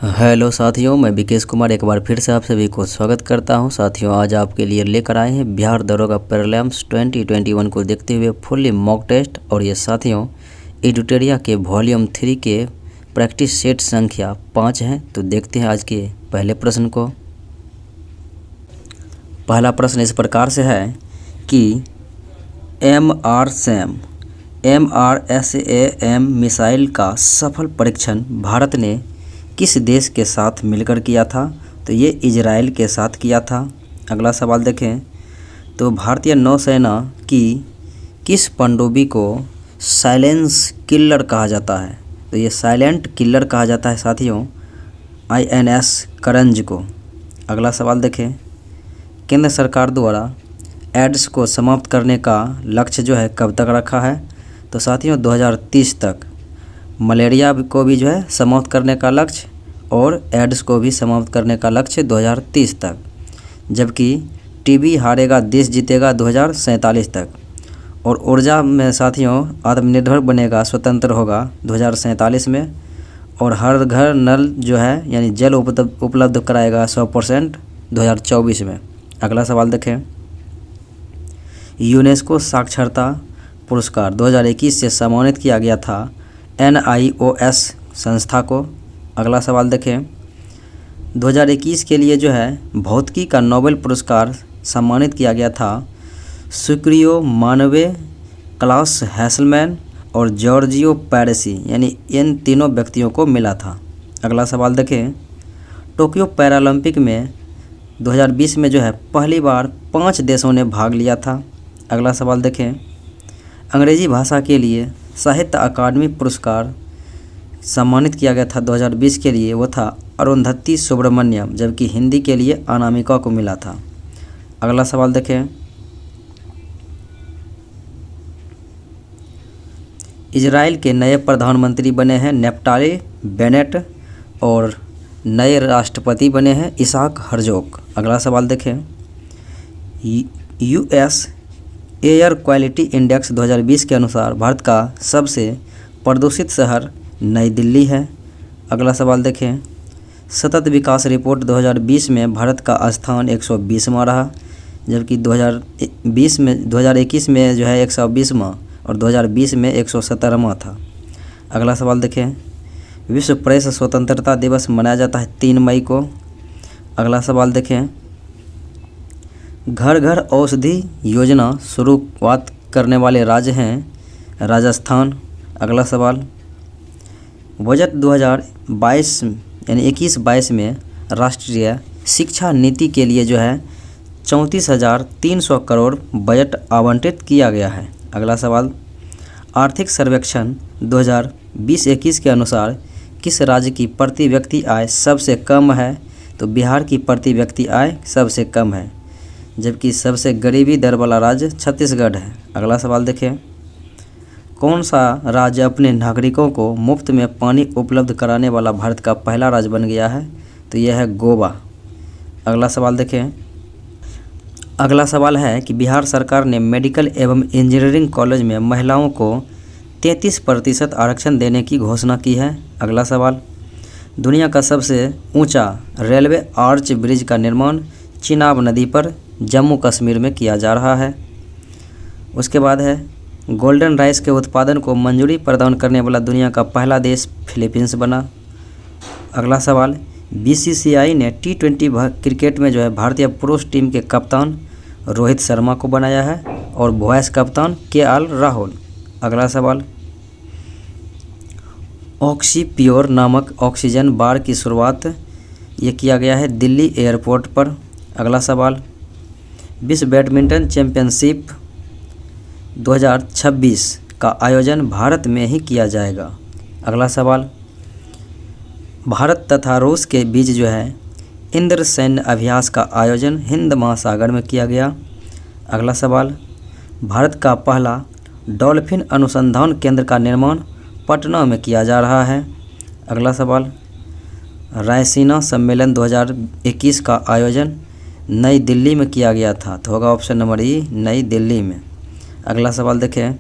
Hello साथियों, मैं विकेश कुमार एक बार फिर से आप सभी को स्वागत करता हूं। साथियों, आज आपके लिए लेकर आए हैं बिहार दरोगा प्रीलिम्स 2021 को देखते हुए फुल्ली मॉक टेस्ट। और ये साथियों एडिटोरिया के वॉल्यूम 3 के प्रैक्टिस सेट संख्या 5 हैं। तो देखते हैं आज के पहले प्रश्न को। पहला प्रश्न इस प्रकार से है कि MRSAM मिसाइल का सफल परीक्षण भारत ने किस देश के साथ मिलकर किया था? तो ये इजराइल के साथ किया था। अगला सवाल देखें तो भारतीय नौसेना की किस पनडुब्बी को साइलेंस किलर कहा जाता है? तो ये साइलेंट किलर कहा जाता है साथियों INS करंज को। अगला सवाल देखें, केंद्र सरकार द्वारा एड्स को समाप्त करने का लक्ष्य जो है कब तक रखा है? तो साथियों 2030 तक। मलेरिया को भी जो है समाप्त करने का लक्ष्य और एड्स को भी समाप्त करने का लक्ष्य 2030 तक, जबकि टीबी हारेगा देश जीतेगा 2047 तक। और ऊर्जा में साथियों आत्मनिर्भर बनेगा, स्वतंत्र होगा 2047 में। और हर घर नल जो है यानी जल उपलब्ध कराएगा 100% 2024 में। अगला सवाल देखें, यूनेस्को साक्षरता पुरस्कार 2021 से सम्मानित किया गया था NIOS संस्था को। अगला सवाल देखें, 2021 के लिए जो है भौतिकी का नोबेल पुरस्कार सम्मानित किया गया था सुक्रियो मानवे, क्लास हैसलमैन और जॉर्जियो पैरेसी, यानी इन तीनों व्यक्तियों को मिला था। अगला सवाल देखें, टोक्यो पैरालंपिक में 2020 में जो है पहली बार 5 देशों ने भाग लिया था। अगला सवाल देखें, अंग्रेजी भाषा के लिए साहित्य अकादमी पुरस्कार सम्मानित किया गया था 2020 के लिए, वो था अरुंधति सुब्रमण्यम, जबकि हिंदी के लिए अनामिका को मिला था। अगला सवाल देखें, इजराइल के नए प्रधानमंत्री बने हैं नेफ्ताली बेनेट और नए राष्ट्रपति बने हैं इसहाक हर्जोग। अगला सवाल देखें, US एयर क्वालिटी इंडेक्स 2020 के अनुसार भारत का सबसे प्रदूषित शहर नई दिल्ली है। अगला सवाल देखें, सतत विकास रिपोर्ट 2020 में भारत का स्थान 120वां रहा, जबकि 2021 में जो है 120वां और 2020 में 117वां था। अगला सवाल देखें, विश्व प्रेस स्वतंत्रता दिवस मनाया जाता है 3 मई को। अगला सवाल देखें, घर घर औषधि योजना शुरुआत करने वाले राज्य हैं राजस्थान। अगला सवाल, बजट 2022 यानी 21-22 में राष्ट्रीय शिक्षा नीति के लिए जो है 34,300 करोड़ बजट आवंटित किया गया है। अगला सवाल, आर्थिक सर्वेक्षण 2020-21 के अनुसार किस राज्य की प्रति व्यक्ति आय सबसे कम है? तो बिहार की प्रति व्यक्ति आय सबसे कम है, जबकि सबसे गरीबी दर वाला राज्य छत्तीसगढ़ है। अगला सवाल देखें, कौन सा राज्य अपने नागरिकों को मुफ्त में पानी उपलब्ध कराने वाला भारत का पहला राज्य बन गया है? तो यह है गोवा। अगला सवाल देखें, अगला सवाल है कि बिहार सरकार ने मेडिकल एवं इंजीनियरिंग कॉलेज में महिलाओं को 33% आरक्षण देने की घोषणा की है। अगला सवाल, दुनिया का सबसे ऊंचा रेलवे आर्च ब्रिज का निर्माण चिनाब नदी पर जम्मू कश्मीर में किया जा रहा है। उसके बाद है, गोल्डन राइस के उत्पादन को मंजूरी प्रदान करने वाला दुनिया का पहला देश फिलीपींस बना। अगला सवाल, BCCI ने T20 क्रिकेट में जो है भारतीय पुरुष टीम के कप्तान रोहित शर्मा को बनाया है और वाइस कप्तान KL राहुल। अगला सवाल, ऑक्सीप्योर नामक ऑक्सीजन बार की शुरुआत ये किया गया है दिल्ली एयरपोर्ट पर। अगला सवाल, विश्व बैडमिंटन चैंपियनशिप 2026 का आयोजन भारत में ही किया जाएगा। अगला सवाल, भारत तथा रूस के बीच जो है इंद्र सैन्य अभ्यास का आयोजन हिंद महासागर में किया गया। अगला सवाल, भारत का पहला डॉल्फिन अनुसंधान केंद्र का निर्माण पटना में किया जा रहा है। अगला सवाल, रायसीना सम्मेलन 2021 का आयोजन नई दिल्ली में किया गया था। तो होगा ऑप्शन नंबर ई, नई दिल्ली में। अगला सवाल देखें,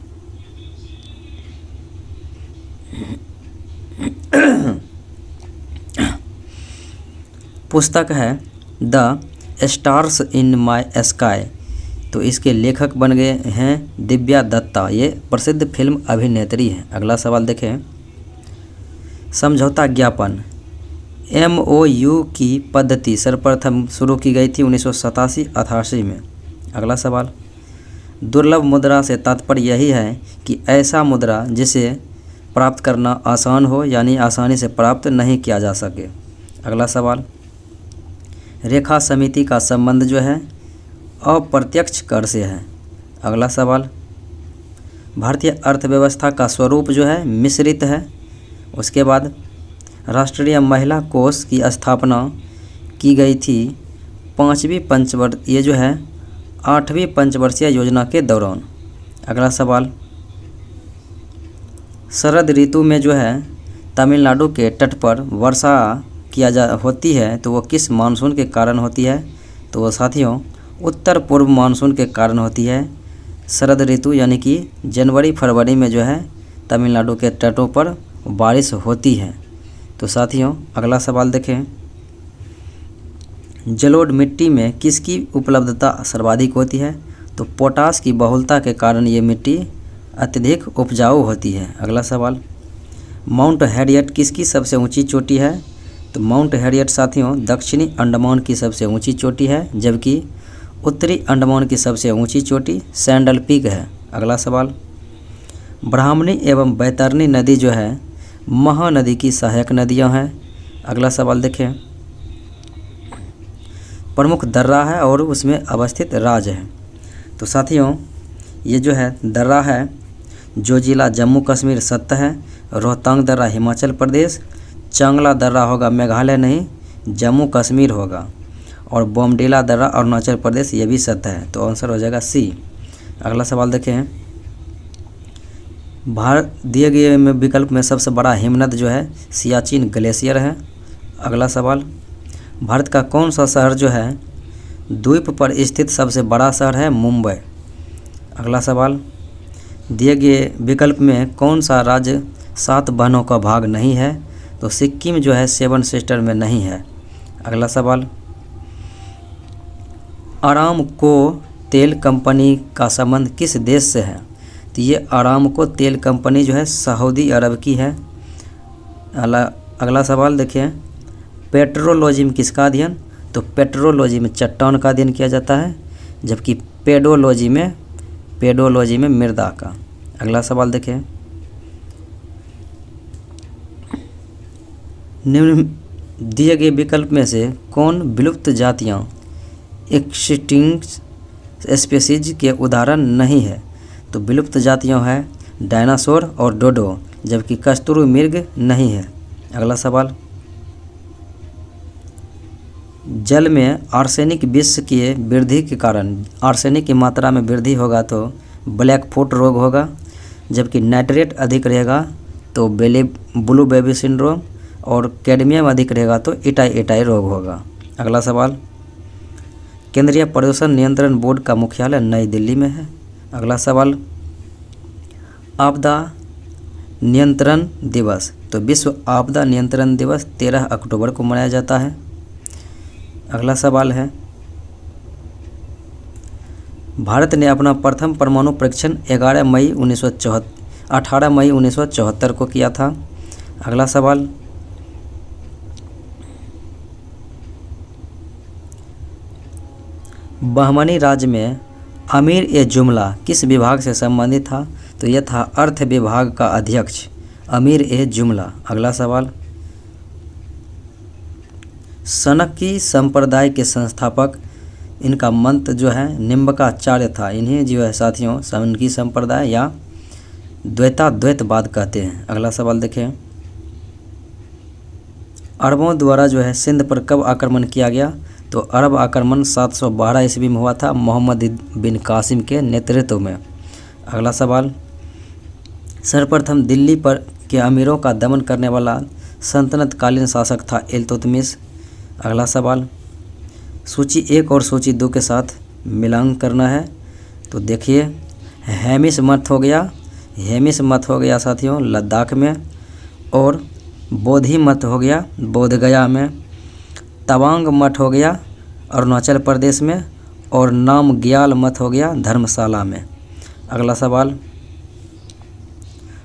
पुस्तक है the stars in my sky, तो इसके लेखक बन गए हैं दिव्या दत्ता, ये प्रसिद्ध फिल्म अभिनेत्री हैं। अगला सवाल देखें, समझौता ज्ञापन MOU की पद्धति सर्वप्रथम शुरू की गई थी 1987-88 में। अगला सवाल, दुर्लभ मुद्रा से तात्पर्य यही है कि ऐसा मुद्रा जिसे प्राप्त करना आसान हो, यानी आसानी से प्राप्त नहीं किया जा सके। अगला सवाल, रेखा समिति का संबंध जो है अप्रत्यक्ष कर से है। अगला सवाल, भारतीय अर्थव्यवस्था का स्वरूप जो है मिश्रित है। उसके बाद, राष्ट्रीय महिला कोष की स्थापना की गई थी 8वीं पंचवर्षीय योजना के दौरान। अगला सवाल, शरद ऋतु में जो है तमिलनाडु के तट पर वर्षा होती है, तो वो किस मानसून के कारण होती है? तो वो साथियों उत्तर पूर्व मानसून के कारण होती है शरद ऋतु, यानी कि जनवरी फरवरी में जो है तमिलनाडु के तटों पर बारिश होती है। तो साथियों अगला सवाल देखें, जलोढ़ मिट्टी में किसकी उपलब्धता सर्वाधिक होती है? तो पोटास की बहुलता के कारण ये मिट्टी अत्यधिक उपजाऊ होती है। अगला सवाल, माउंट हैरियट किसकी सबसे ऊंची चोटी है? तो माउंट हैरियट साथियों दक्षिणी अंडमान की सबसे ऊंची चोटी है, जबकि उत्तरी अंडमान की सबसे ऊंची चोटी सैंडल पीक है। अगला सवाल, ब्राह्मणी एवं बैतरणी नदी जो है महानदी की सहायक नदियां हैं। अगला सवाल देखें, प्रमुख दर्रा है और उसमें अवस्थित राज्य है। तो साथियों ये जो है दर्रा है जो जिला जम्मू कश्मीर सत्य है, रोहतांग दर्रा हिमाचल प्रदेश, चांगला दर्रा होगा मेघालय नहीं जम्मू कश्मीर होगा, और बोमडीला दर्रा अरुणाचल प्रदेश ये भी सत्य है। तो आंसर हो जाएगा सी। अगला सवाल देखें, भारत दिए गए में विकल्प में सबसे बड़ा हिमनद जो है सियाचिन ग्लेशियर है। अगला सवाल, भारत का कौन सा शहर जो है द्वीप पर स्थित सबसे बड़ा शहर है? मुंबई। अगला सवाल, दिए गए विकल्प में कौन सा राज्य 7 बहनों का भाग नहीं है? तो सिक्किम जो है 7 सिस्टर में नहीं है। अगला सवाल, अरामको तेल कंपनी का संबंध किस देश से है? तो ये अरामको तेल कंपनी जो है सऊदी अरब की है। अगला सवाल देखिए, पेट्रोलॉजी में किसका अध्ययन? तो पेट्रोलॉजी में चट्टान का अध्ययन किया जाता है, जबकि पेडोलॉजी में मृदा का। अगला सवाल देखें, निम्न दिए गए विकल्प में से कौन विलुप्त जातियां एक्सटिंक्ट स्पीशीज के उदाहरण नहीं है? तो विलुप्त जातियां हैं डायनासोर और डोडो, जबकि कस्तूरी मृग नहीं है। अगला सवाल, जल में आर्सेनिक विष की वृद्धि के कारण आर्सेनिक की मात्रा में वृद्धि होगा तो ब्लैक फुट रोग होगा, जबकि नाइट्रेट अधिक रहेगा तो ब्लू बेबी सिंड्रोम, और कैडमियम अधिक रहेगा तो इटाई रोग होगा। अगला सवाल, केंद्रीय प्रदूषण नियंत्रण बोर्ड का मुख्यालय नई दिल्ली में है। अगला सवाल, आपदा नियंत्रण दिवस, तो विश्व आपदा नियंत्रण दिवस 13 अक्टूबर को मनाया जाता है। अगला सवाल है, भारत ने अपना प्रथम परमाणु परीक्षण 18 मई 1974 को किया था। अगला सवाल, बहमनी राज्य में अमीर ए जुमला किस विभाग से संबंधित था? तो यह था अर्थ विभाग का अध्यक्ष अमीर ए जुमला। अगला सवाल, सनकी संप्रदाय के संस्थापक इनका मंत्र जो है निम्बकाचार्य था। इन्हें जो है साथियों सनकी संप्रदाय या द्वैतवाद कहते हैं। अगला सवाल देखें, अरबों द्वारा जो है सिंध पर कब आक्रमण किया गया? तो अरब आक्रमण 712 ईस्वी में हुआ था मोहम्मद बिन कासिम के नेतृत्व में। अगला सवाल, सर्वप्रथम दिल्ली पर के अमीरों का दमन करने वाला सल्तनतकालीन शासक था इल्तुतमिश। अगला सवाल, सूची 1 और सूची 2 के साथ मिलान करना है। तो देखिए, हेमिस मठ हो गया साथियों लद्दाख में, और बोधि मठ हो गया बोधगया में, तवांग मठ हो गया अरुणाचल प्रदेश में, और नामग्याल मठ हो गया धर्मशाला में। अगला सवाल,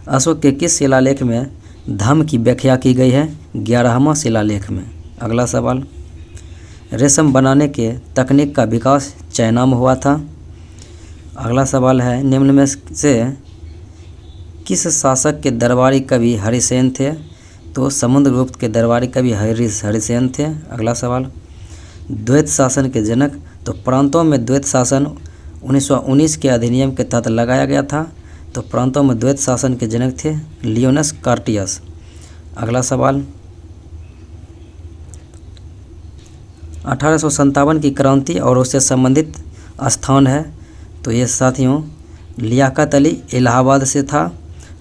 अशोक के किस शिलालेख में धम्म की व्याख्या की गई है? 11वां शिलालेख में। अगला सवाल, रेशम बनाने के तकनीक का विकास चाइना में हुआ था। अगला सवाल है, निम्न में से किस शासक के दरबारी कवि हरिसेन थे? तो समुद्रगुप्त के दरबारी कवि हरिसेन थे। अगला सवाल, द्वैत शासन के जनक? तो प्रांतों में द्वैत शासन 1919 के अधिनियम के तहत लगाया गया था, तो प्रांतों में द्वैत शासन के जनक थे लियोनस कार्टियस। अगला सवाल, 1857 की क्रांति और उससे संबंधित स्थान है? तो ये साथियों लियाकत अली इलाहाबाद से था,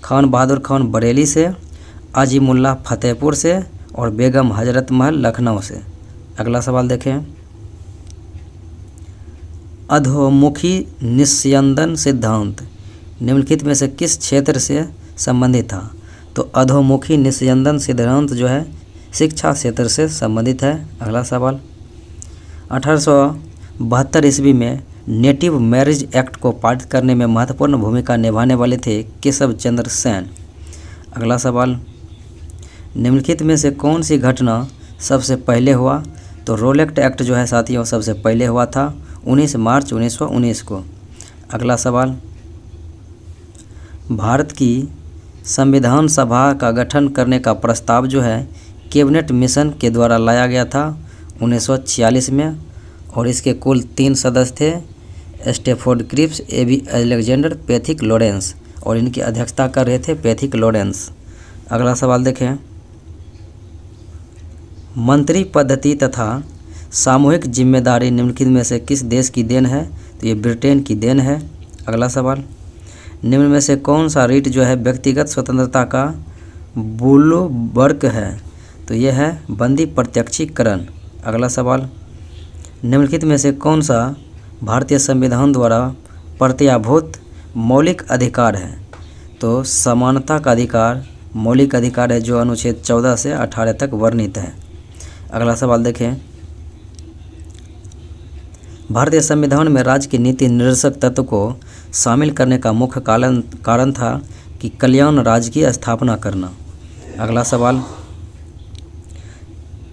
खान बहादुर खान बरेली से, आजिमुल्ला फतेहपुर से, और बेगम हजरत महल लखनऊ से। अगला सवाल देखें, अधोमुखी निस्यंदन सिद्धांत निम्नलिखित में से किस क्षेत्र से संबंधित था? तो अधोमुखी निस्यंदन सिद्धांत जो है शिक्षा क्षेत्र से संबंधित है। अगला सवाल, 1872 ईस्वी में नेटिव मैरिज एक्ट को पारित करने में महत्वपूर्ण भूमिका निभाने वाले थे केशव चंद्र सेन। अगला सवाल, निम्नलिखित में से कौन सी घटना सबसे पहले हुआ? तो रोलेक्ट एक्ट जो है साथियों सबसे पहले हुआ था 19 मार्च 1919 को। अगला सवाल, भारत की संविधान सभा का गठन करने का प्रस्ताव जो है कैबिनेट मिशन के द्वारा लाया गया था 1946 में, और इसके कुल 3 सदस्य थे, Stafford Cripps, A V Alexander, Pethick Lawrence, और इनकी अध्यक्षता कर रहे थे पैथिक लॉरेंस। अगला सवाल देखें, मंत्री पद्धति तथा सामूहिक जिम्मेदारी निम्नलिखित में से किस देश की देन है? तो ये ब्रिटेन की देन है। अगला सवाल, निम्न में से कौन सा रीट जो है व्यक्तिगत स्वतंत्रता का बुलवर्क है? तो यह है बंदी प्रत्यक्षीकरण। अगला सवाल, निम्नलिखित में से कौन सा भारतीय संविधान द्वारा प्रत्याभूत मौलिक अधिकार है? तो समानता का अधिकार मौलिक अधिकार है जो अनुच्छेद 14 से 18 तक वर्णित है। अगला सवाल देखें, भारतीय संविधान में राज्य की नीति निर्देशक तत्व को शामिल करने का मुख्य कारण था कि कल्याण राज्य की स्थापना करना। अगला सवाल,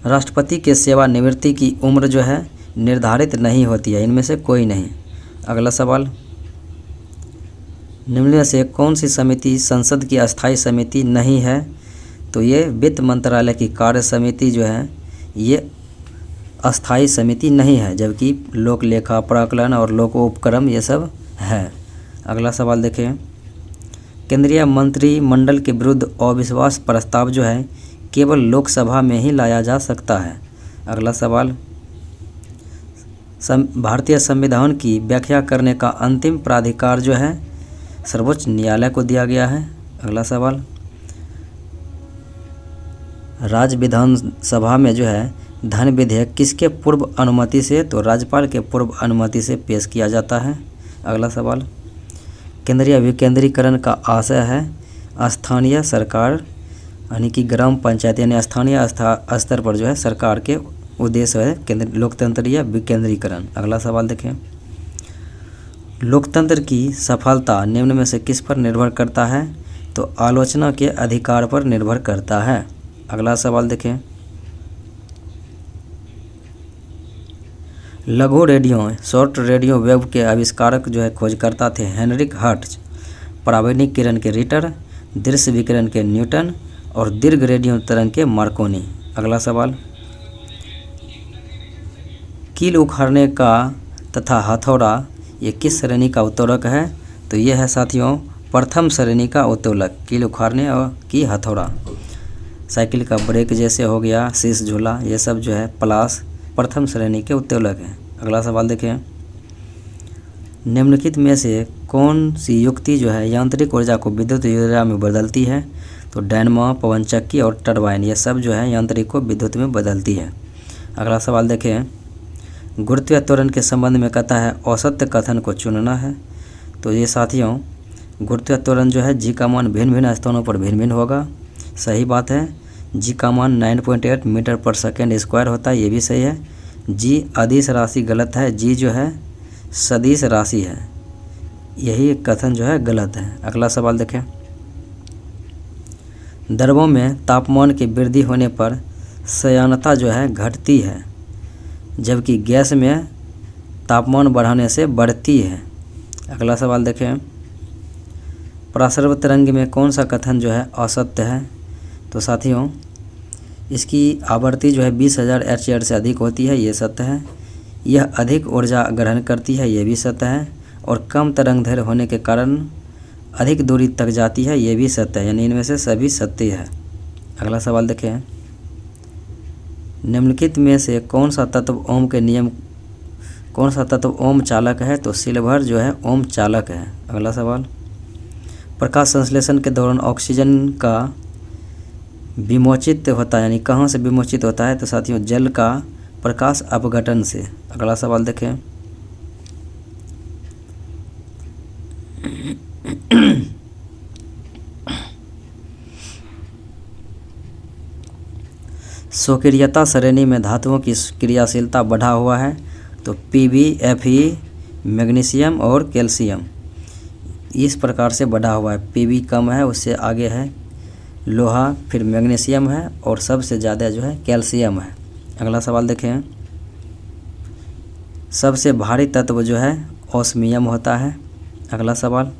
राष्ट्रपति के सेवानिवृत्ति की उम्र जो है निर्धारित नहीं होती है, इनमें से कोई नहीं। अगला सवाल, निम्न में से कौन सी समिति संसद की अस्थायी समिति नहीं है? तो ये वित्त मंत्रालय की कार्य समिति जो है ये अस्थायी समिति नहीं है, जबकि लोक लेखा प्राकलन और लोक उपक्रम ये सब है। अगला सवाल देखें, केंद्रीय मंत्रिमंडल के विरुद्ध अविश्वास प्रस्ताव जो है केवल लोकसभा में ही लाया जा सकता है। अगला सवाल, भारतीय संविधान की व्याख्या करने का अंतिम प्राधिकार जो है सर्वोच्च न्यायालय को दिया गया है। अगला सवाल, राज्य विधानसभा में जो है धन विधेयक किसके पूर्व अनुमति से? तो राज्यपाल के पूर्व अनुमति से पेश किया जाता है। अगला सवाल, केंद्रीय विकेंद्रीकरण का आशय है स्थानीय सरकार यानी कि ग्राम पंचायत यानी स्थानीय स्तर पर जो है सरकार के उद्देश्य है केंद्र लोकतंत्रीय विकेंद्रीकरण। अगला सवाल देखें, लोकतंत्र की सफलता निम्न में से किस पर निर्भर करता है? तो आलोचना के अधिकार पर निर्भर करता है। अगला सवाल देखें, लघु रेडियो शॉर्ट रेडियो वेव के आविष्कारक जो है खोजकर्ता थे हेनरिक हर्ट्ज, पराबैंगिक किरण के रिटर, दृश्य विकिरण के न्यूटन, और दीर्घ रेडियो तरंग के मार्कोनी। अगला सवाल, कील उखाड़ने का तथा हथौड़ा ये किस श्रेणी का उत्तोलक है? तो ये है साथियों प्रथम श्रेणी का उत्तोलक, कील उखाड़ने और की हथौड़ा। साइकिल का ब्रेक जैसे हो गया, शीश झूला, ये सब जो है प्लास प्रथम श्रेणी के उत्तोलक हैं। अगला सवाल देखें, निम्नलिखित में से कौन सी युक्ति जो है यांत्रिक ऊर्जा को विद्युत ऊर्जा में बदलती है? तो डायनामो, पवन चक्की और टरबाइन ये सब जो है यांत्रिक को विद्युत में बदलती है। अगला सवाल देखें, गुरुत्वीय त्वरण के संबंध में कहता है औसत कथन को चुनना है। तो ये साथियों गुरुत्वीय त्वरण जो है जी का मान भिन्न भिन्न स्थानों पर भिन्न भिन्न होगा, सही बात है। जी का मान 9.8 मीटर पर सेकेंड स्क्वायर होता है, ये भी सही है। जी अदिश राशि गलत है, जी जो है सदिश राशि है, यही कथन जो है गलत है। अगला सवाल देखें, द्रवों में तापमान की वृद्धि होने पर श्यानता जो है घटती है, जबकि गैस में तापमान बढ़ाने से बढ़ती है। अगला सवाल देखें, पराश्रव तरंग में कौन सा कथन जो है असत्य है? तो साथियों, इसकी आवृत्ति जो है 20,000 Hz से अधिक होती है, ये सत्य है। यह अधिक ऊर्जा ग्रहण करती है, ये भी सत्य है। और कम तरंग दैर्घ्य होने के कारण अधिक दूरी तक जाती है, ये भी सत्य है। यानी इनमें से सभी सत्य है। अगला सवाल देखें, निम्नलिखित में से कौन सा तत्व ओम चालक है? तो सिल्वर जो है ओम चालक है। अगला सवाल, प्रकाश संश्लेषण के दौरान ऑक्सीजन का विमोचित होता है, यानी कहाँ से विमोचित होता है? तो साथियों, जल का प्रकाश अपघटन से। अगला सवाल देखें, स्वक्रियता श्रेणी में धातुओं की क्रियाशीलता बढ़ा हुआ है, तो Pb, Fe, मैग्नीशियम और कैल्शियम इस प्रकार से बढ़ा हुआ है। Pb कम है, उससे आगे है लोहा, फिर मैग्नीशियम है और सबसे ज़्यादा जो है कैल्शियम है। अगला सवाल देखें, सबसे भारी तत्व जो है ऑस्मियम होता है। अगला सवाल,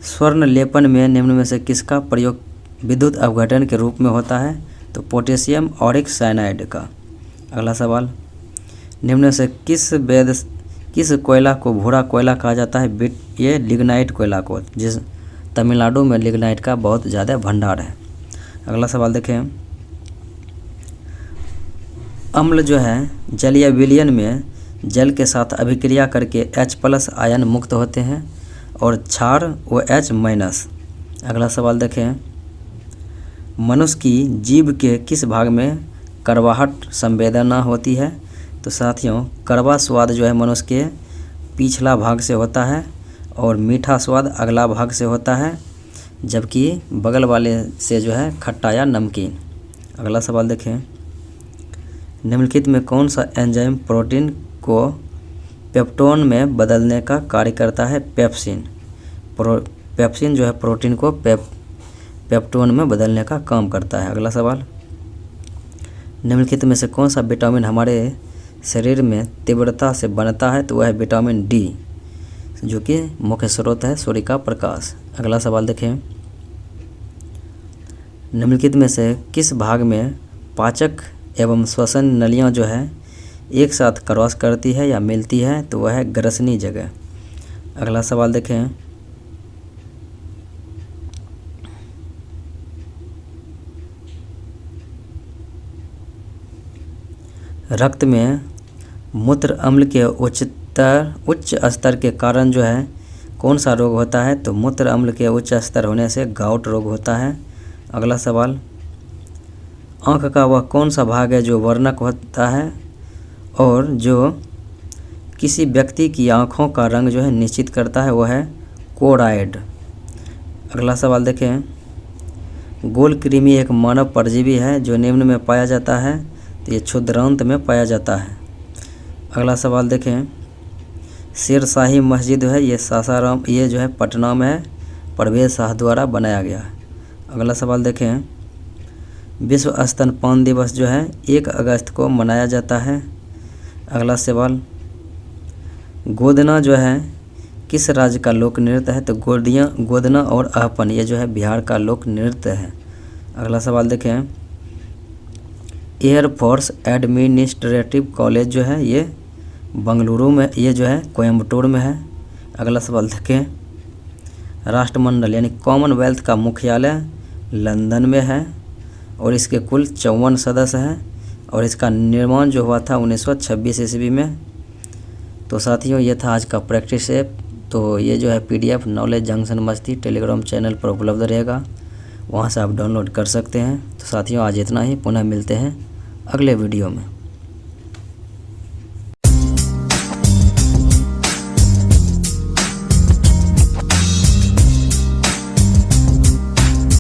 स्वर्ण लेपन में निम्न में से किसका प्रयोग विद्युत अपघटन के रूप में होता है? तो पोटेशियम ऑरिक साइनाइड का। अगला सवाल, निम्न से किस कोयला को भूरा कोयला कहा जाता है? ये लिग्नाइट कोयला को, जिस तमिलनाडु में लिग्नाइट का बहुत ज़्यादा भंडार है। अगला सवाल देखें, अम्ल जो है जलीय विलयन में जल के साथ अभिक्रिया करके H+ आयन मुक्त होते हैं और क्षार OH-। अगला सवाल देखें, मनुष्य की जीभ के किस भाग में कड़वाहट संवेदना होती है? तो साथियों, कड़वा स्वाद जो है मनुष्य के पिछला भाग से होता है और मीठा स्वाद अगला भाग से होता है, जबकि बगल वाले से जो है खट्टा या नमकीन। अगला सवाल देखें, निम्नलिखित में कौन सा एंजाइम प्रोटीन को पेप्टोन में बदलने का कार्य करता है? पेप्सिन। पेप्सिन जो है प्रोटीन को पेप्टोन में बदलने का काम करता है। अगला सवाल, निम्नलिखित में से कौन सा विटामिन हमारे शरीर में तीव्रता से बनता है? तो वह है विटामिन डी, जो कि मुख्य स्रोत है सूर्य का प्रकाश। अगला सवाल देखें, निम्नलिखित में से किस भाग में पाचक एवं श्वसन नलियां जो है एक साथ क्रॉस करती है या मिलती है? तो वह है ग्रसनी जगह। अगला सवाल देखें, रक्त में मूत्र अम्ल के उच्च स्तर के कारण जो है कौन सा रोग होता है? तो मूत्र अम्ल के उच्च स्तर होने से गाउट रोग होता है। अगला सवाल, आँख का वह कौन सा भाग है जो वर्णक होता है और जो किसी व्यक्ति की आँखों का रंग जो है निश्चित करता है? वह है कोराइड। अगला सवाल देखें, गोल कृमि एक मानव परजीवी है जो निम्न में पाया जाता है? तो ये क्षुद्रांत में पाया जाता है। अगला सवाल देखें, शेरशाही मस्जिद है ये सासाराम, ये जो है पटना में है, परवेज शाह द्वारा बनाया गया है। अगला सवाल देखें, विश्व स्तनपान दिवस जो है 1 अगस्त को मनाया जाता है। अगला सवाल, गोदना जो है किस राज्य का लोक नृत्य है? तो गोदना और आहपन ये जो है बिहार का लोक नृत्य है। अगला सवाल देखें, एयरफोर्स एडमिनिस्ट्रेटिव कॉलेज जो है ये बंगलुरु में, ये जो है कोयम्बटूर में है। अगला सवाल देखें, राष्ट्रमंडल यानी कॉमनवेल्थ का मुख्यालय लंदन में है और इसके कुल 54 सदस्य हैं और इसका निर्माण जो हुआ था 1926 ईस्वी में। तो साथियों, ये था आज का प्रैक्टिस ऐप। तो ये जो है PDF नॉलेज जंक्शन मस्ती टेलीग्राम चैनल पर उपलब्ध रहेगा, वहाँ से आप डाउनलोड कर सकते हैं। तो साथियों, आज इतना ही, पुनः मिलते हैं अगले वीडियो में।